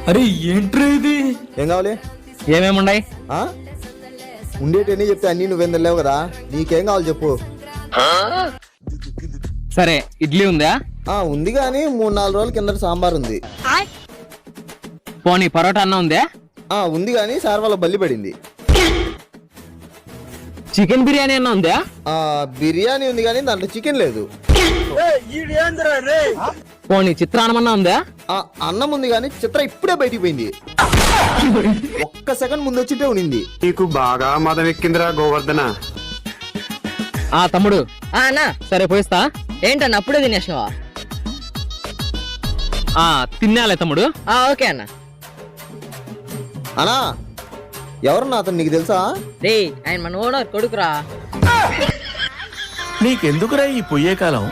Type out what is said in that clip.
అరే ఏంట్రా ఇది? ఏం కావాలి? ఏమేముండయి? ఉండేటన్నీ చెప్తే అన్ని నువ్వేం తెలియవు కదా, నీకేం కావాలి చెప్పు. సరే, ఇడ్లీ ఉందా? ఉంది కానీ 3-4 రోజుల కింద సాంబార్ ఉంది. పోనీ పరోటా అన్న ఉందా? ఉంది కానీ సార్ వాళ్ళ బల్లి పడింది. చికెన్ బిర్యానీ అన్న ఉందా? బిర్యానీ ఉంది కానీ దాంట్లో చికెన్ లేదు. పోనీ చిత్రాన్నం అన్న ఉందా? అన్నం ఉంది కానీ చిత్ర ఇప్పుడే బయటికి పోయింది. ఒక్క సెకండ్ ముందు వచ్చింటే ఉనింది. నీకు బాగా మదం ఎక్కిందిరా గోవర్ధన. తమ్ముడు. అన్నా సరే పోయిస్తా. ఏంటన్నా అప్పుడే తినేసినావా? తిన్నాలే తమ్ముడు. ఓకే అన్న. అనా ఎవరన్నా అతను నీకు తెలుసా? రే ఆయన మన ఓనర్ కొడుకురా. నీకెందుకురా ఈ పొయ్యే కాలం?